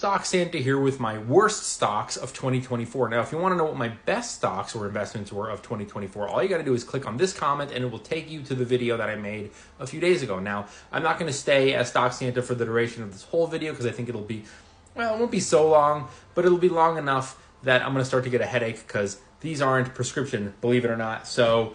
Stock Santa here with my worst stocks of 2024. Now, if you want to know what my best stocks or investments were of 2024, all you got to do is click on this comment and it will take you to the video that I made a few days ago. Now, I'm not going to stay as Stock Santa for the duration of this whole video because I think it'll be, well, it won't be so long, but it'll be long enough that I'm going to start to get a headache because these aren't prescription, believe it or not. So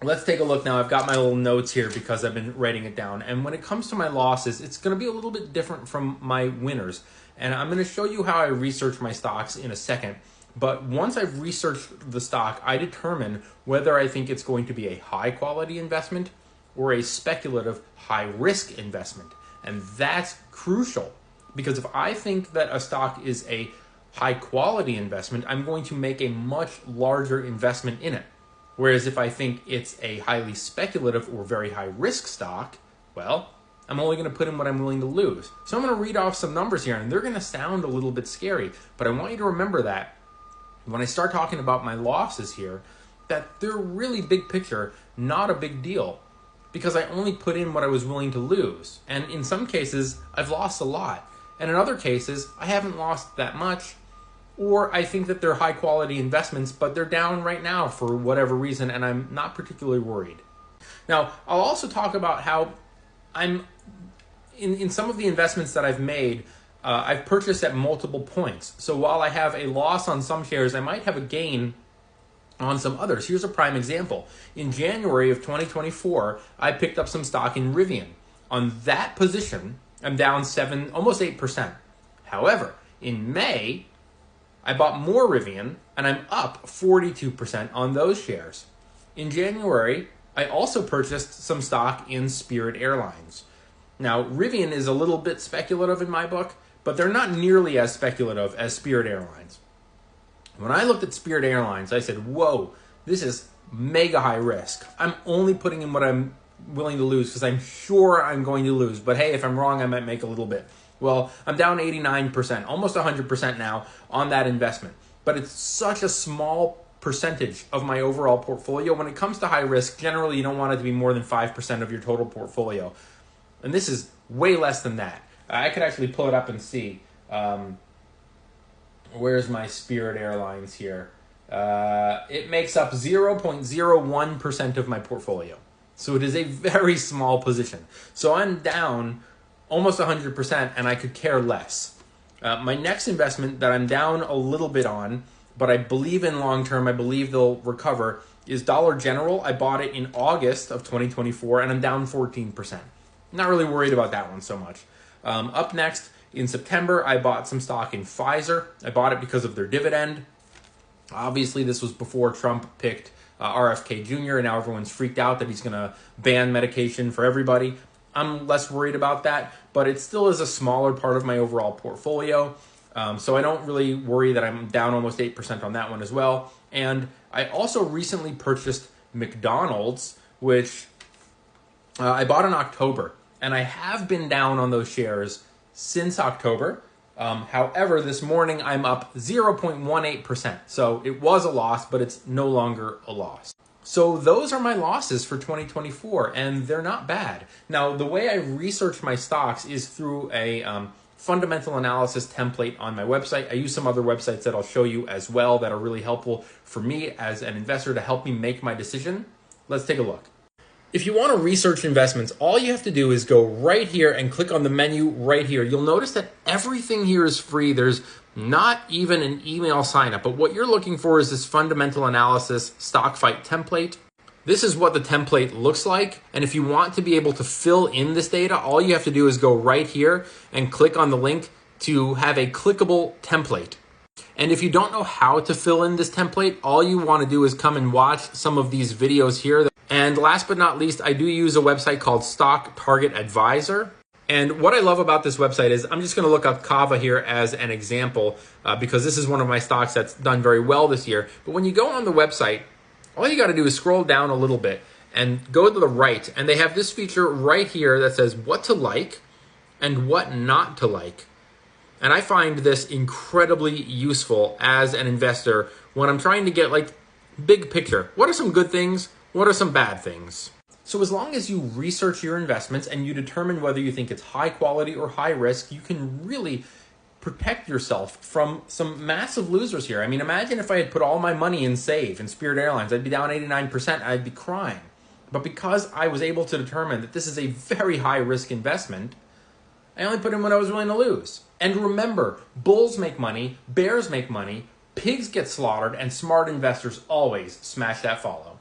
let's take a look now. I've got my little notes here because I've been writing it down. And when it comes to my losses, it's going to be a little bit different from my winners. And I'm going to show you how I research my stocks in a second. But once I've researched the stock, I determine whether I think it's going to be a high quality investment or a speculative high risk investment. And that's crucial because if I think that a stock is a high quality investment, I'm going to make a much larger investment in it. Whereas if I think it's a highly speculative or very high risk stock, well, I'm only going to put in what I'm willing to lose. So I'm going to read off some numbers here, and they're going to sound a little bit scary. But I want you to remember that when I start talking about my losses here, that they're really big picture, not a big deal. Because I only put in what I was willing to lose. And in some cases, I've lost a lot. And in other cases, I haven't lost that much. Or I think that they're high quality investments, but they're down right now for whatever reason, and I'm not particularly worried. Now, I'll also talk about how I'm, in some of the investments that I've made, I've purchased at multiple points. So while I have a loss on some shares, I might have a gain on some others. Here's a prime example. In January of 2024, I picked up some stock in Rivian. On that position, I'm down almost 8%. However, in May, I bought more Rivian, and I'm up 42% on those shares. In January, I also purchased some stock in Spirit Airlines. Now, Rivian is a little bit speculative in my book, but they're not nearly as speculative as Spirit Airlines. When I looked at Spirit Airlines, I said, whoa, this is mega high risk. I'm only putting in what I'm willing to lose because I'm sure I'm going to lose. But hey, if I'm wrong, I might make a little bit. Well, I'm down 89%, almost 100% now on that investment. But it's such a small percentage of my overall portfolio. When it comes to high risk, generally you don't want it to be more than 5% of your total portfolio. And this is way less than that. I could actually pull it up and see. Where's my Spirit Airlines here? It makes up 0.01% of my portfolio. So it is a very small position. So I'm down almost 100%, and I could care less. My next investment that I'm down a little bit on, but I believe in long term, I believe they'll recover, is Dollar General. I bought it in August of 2024, and I'm down 14%. Not really worried about that one so much. Up next, in September, I bought some stock in Pfizer. I bought it because of their dividend. Obviously, this was before Trump picked RFK Jr., and now everyone's freaked out that he's going to ban medication for everybody. I'm less worried about that, but it still is a smaller part of my overall portfolio. So I don't really worry that I'm down almost 8% on that one as well. And I also recently purchased McDonald's, which I bought in October. And I have been down on those shares since October. However, this morning I'm up 0.18%. So it was a loss, but it's no longer a loss. So those are my losses for 2024, and they're not bad. Now, the way I research my stocks is through a fundamental analysis template on my website. I use some other websites that I'll show you as well that are really helpful for me as an investor to help me make my decision. Let's take a look. If you want to research investments, all you have to do is go right here and click on the menu right here. You'll notice that everything here is free. There's not even an email sign up, but what you're looking for is this fundamental analysis stock fight template. This is what the template looks like. And if you want to be able to fill in this data, all you have to do is go right here and click on the link to have a clickable template. And if you don't know how to fill in this template, all you want to do is come and watch some of these videos here. And last but not least, I do use a website called Stock Target Advisor. And what I love about this website is I'm just going to look up Kava here as an example because this is one of my stocks that's done very well this year. But when you go on the website, all you got to do is scroll down a little bit and go to the right. And they have this feature right here that says what to like and what not to like. And I find this incredibly useful as an investor when I'm trying to get like big picture. What are some good things? What are some bad things? So as long as you research your investments and you determine whether you think it's high quality or high risk, you can really protect yourself from some massive losers here. I mean, imagine if I had put all my money in Save in Spirit Airlines. I'd be down 89%. I'd be crying. But because I was able to determine that this is a very high-risk investment, I only put in what I was willing to lose. And remember, bulls make money, bears make money, pigs get slaughtered, and smart investors always smash that follow.